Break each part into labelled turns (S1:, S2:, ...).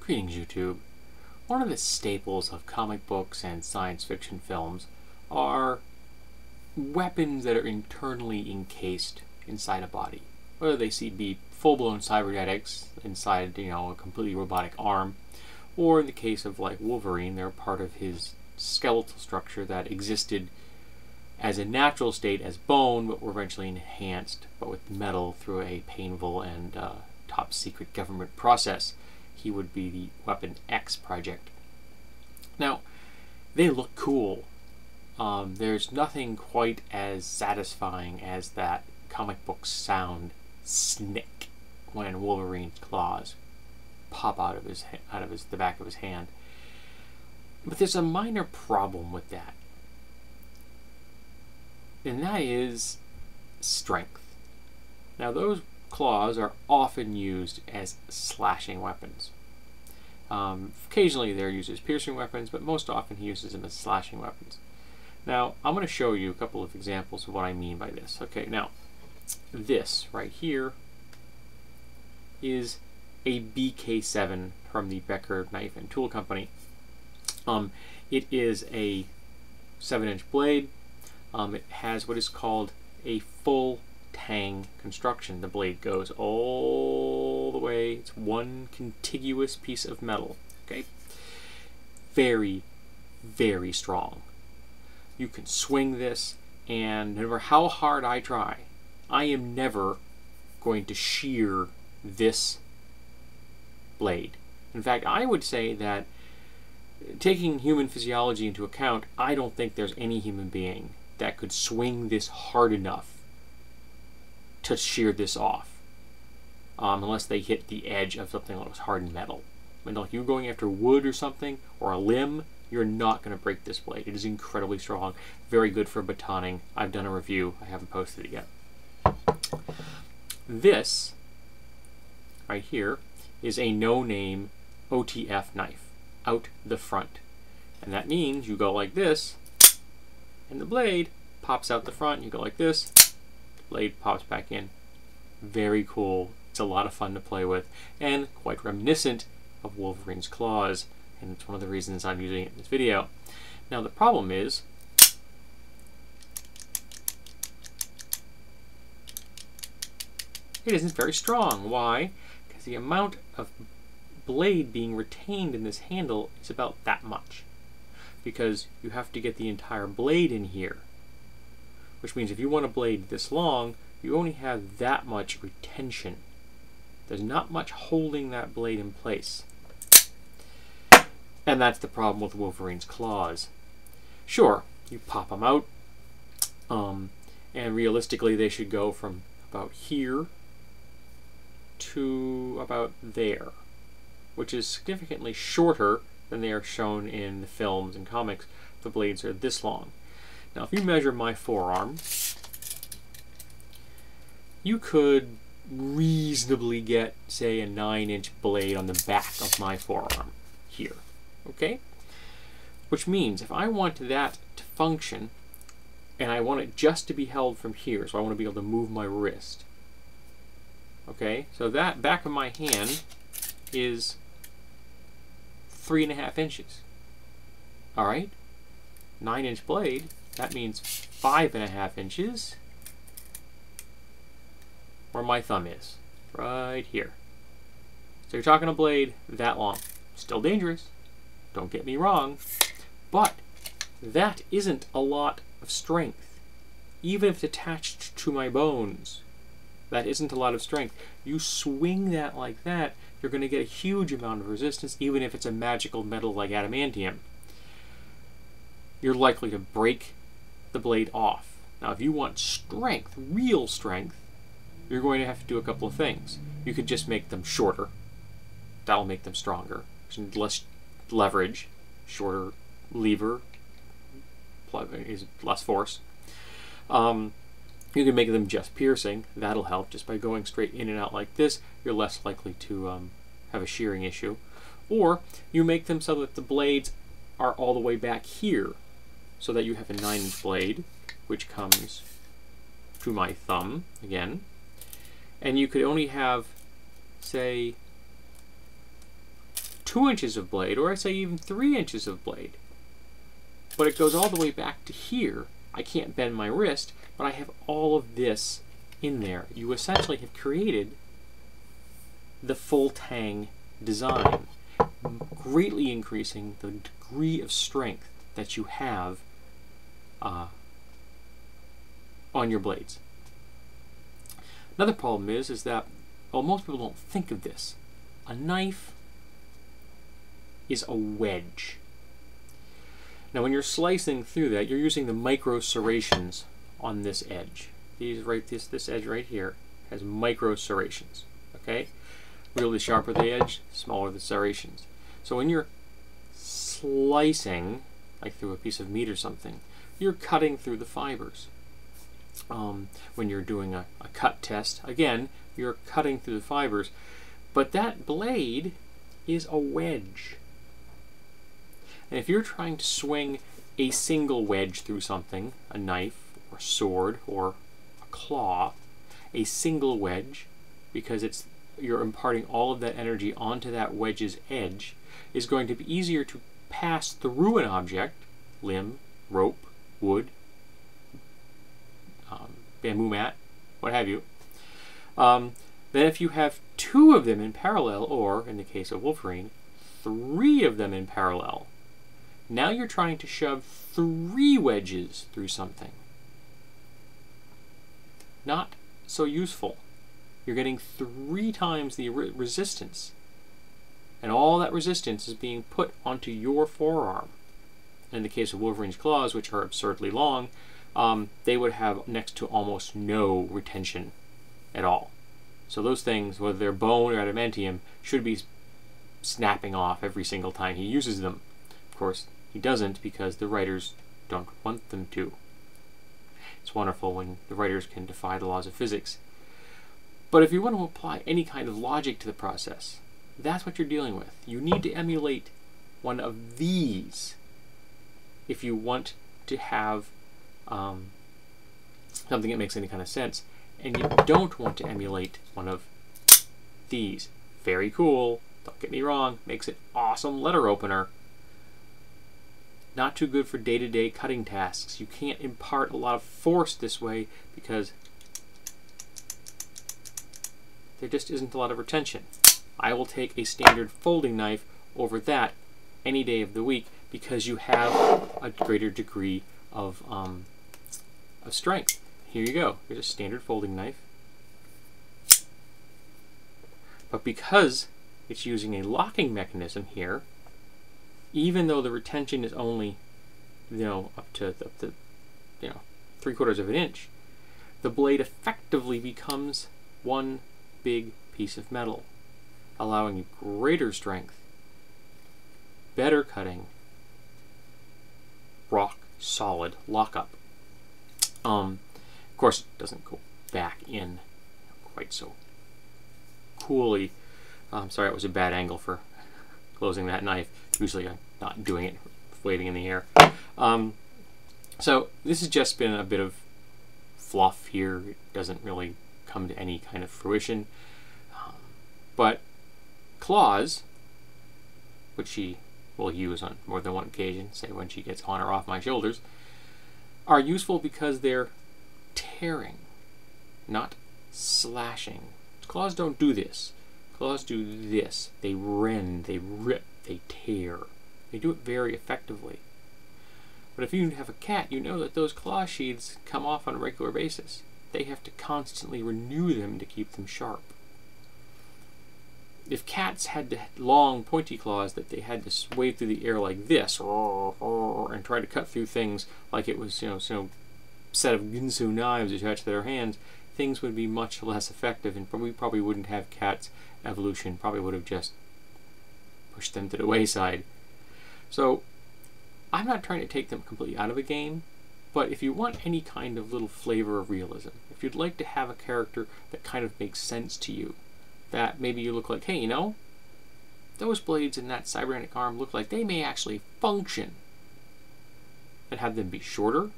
S1: Greetings, YouTube. One of the staples of comic books and science fiction films are weapons that are internally encased inside a body. Whether they be full-blown cybernetics inside, a completely robotic arm, or in the case of like Wolverine, they're part of his skeletal structure that existed as a natural state as bone, but were eventually enhanced, but with metal through a painful and top-secret government process. He would be the Weapon X project. Now, they look cool. There's nothing quite as satisfying as that comic book sound, snick, when Wolverine's claws pop out of the back of his hand. But there's a minor problem with that, and that is strength. Now, those claws are often used as slashing weapons. Occasionally they're used as piercing weapons, but most often he uses them as slashing weapons. Now, I'm going to show you a couple of examples of what I mean by this. Okay, now, this right here is a BK7 from the Becker Knife and Tool Company. It is a 7-inch blade. It has what is called a full tang construction. The blade goes all the way. It's one contiguous piece of metal. Okay, very, very strong. You can swing this, and no matter how hard I try, I am never going to shear this blade. In fact, I would say that, taking human physiology into account, I don't think there's any human being that could swing this hard enough to shear this off, unless they hit the edge of something that was hardened metal. I mean, like you're going after wood or something, or a limb, you're not going to break this blade. It is incredibly strong, very good for batoning. I've done a review. I haven't posted it yet. This right here is a no-name OTF knife, out the front. And that means you go like this, and the blade pops out the front. You go like this, blade pops back in. Very cool. It's a lot of fun to play with, and quite reminiscent of Wolverine's claws, and it's one of the reasons I'm using it in this video. Now, the problem is it isn't very strong. Why? Because the amount of blade being retained in this handle is about that much, because you have to get the entire blade in here, which means if you want a blade this long, you only have that much retention. There's not much holding that blade in place. And that's the problem with Wolverine's claws. Sure, you pop them out, and realistically they should go from about here to about there, which is significantly shorter than they are shown in the films and comics. The blades are this long. Now, if you measure my forearm, you could reasonably get, say, a 9-inch blade on the back of my forearm here. Okay? Which means if I want that to function, and I want it just to be held from here, so I want to be able to move my wrist. Okay? So that back of my hand is 3.5 inches. Alright? 9-inch blade, that means 5.5 inches where my thumb is. Right here. So you're talking a blade that long. Still dangerous. Don't get me wrong. But that isn't a lot of strength. Even if it's attached to my bones, that isn't a lot of strength. You swing that like that, you're going to get a huge amount of resistance, even if it's a magical metal like adamantium. You're likely to break the blade off. Now, if you want strength, real strength, you're going to have to do a couple of things. You could just make them shorter. That'll make them stronger. Less leverage, shorter lever, is less force. You can make them just piercing. That'll help. Just by going straight in and out like this, you're less likely to have a shearing issue. Or you make them so that the blades are all the way back here, so that you have a 9-inch blade, which comes to my thumb again. And you could only have, say, 2 inches of blade, or I say even 3 inches of blade, but it goes all the way back to here. I can't bend my wrist, but I have all of this in there. You essentially have created the full tang design, greatly increasing the degree of strength that you have on your blades. Another problem is that, well, most people don't think of this. A knife is a wedge. Now when you're slicing through that, you're using the micro serrations on this edge. This edge right here has micro serrations. Okay? Really sharper the edge, smaller the serrations. So when you're slicing, like through a piece of meat or something, you're cutting through the fibers. When you're doing a cut test, again, you're cutting through the fibers, but that blade is a wedge. And if you're trying to swing a single wedge through something, a knife or sword or a claw, a single wedge, because you're imparting all of that energy onto that wedge's edge, is going to be easier to pass through an object, limb, rope, wood, bamboo mat, what have you, then if you have 2 of them in parallel, or, in the case of Wolverine, 3 of them in parallel, now you're trying to shove 3 wedges through something. Not so useful. You're getting 3 times the resistance. And all that resistance is being put onto your forearm. In the case of Wolverine's claws, which are absurdly long, they would have next to almost no retention at all. So those things, whether they're bone or adamantium, should be snapping off every single time he uses them. Of course, he doesn't, because the writers don't want them to. It's wonderful when the writers can defy the laws of physics. But if you want to apply any kind of logic to the process, that's what you're dealing with. You need to emulate one of these if you want to have something that makes any kind of sense. And you don't want to emulate one of these. Very cool, don't get me wrong, makes it awesome letter opener. Not too good for day-to-day cutting tasks. You can't impart a lot of force this way because there just isn't a lot of retention. I will take a standard folding knife over that any day of the week because you have a greater degree of strength. Here you go. Here's a standard folding knife. But because it's using a locking mechanism here, even though the retention is only, up to 3/4 of an inch, the blade effectively becomes one big piece of metal, allowing you greater strength, better cutting, rock solid lockup. Of course, it doesn't go back in quite so coolly. I'm sorry, it was a bad angle for closing that knife. Usually I'm not doing it, waving in the air. So this has just been a bit of fluff here. It doesn't really come to any kind of fruition. But claws, which she will use on more than one occasion, say when she gets on or off my shoulders, are useful because they're tearing, not slashing. Claws don't do this. Claws do this. They rend, they rip, they tear. They do it very effectively. But if you have a cat, you know that those claw sheaths come off on a regular basis. They have to constantly renew them to keep them sharp. If cats had long, pointy claws that they had to wave through the air like this, and try to cut through things like it was, some set of ginsu knives attached to their hands, things would be much less effective, and we probably wouldn't have cats. Evolution probably would have just pushed them to the wayside. So I'm not trying to take them completely out of a game, but if you want any kind of little flavor of realism, if you'd like to have a character that kind of makes sense to you, that maybe you look like, hey, those blades in that cybernetic arm look like they may actually function, and have them be shorter,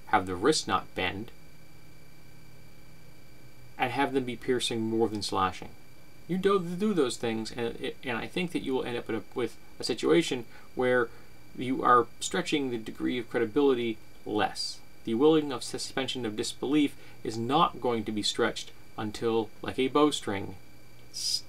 S1: have the wrist not bend, and have them be piercing more than slashing. You do those things, and I think that you will end up with a situation where you are stretching the degree of credibility less. The willing of suspension of disbelief is not going to be stretched until, like a bowstring, it's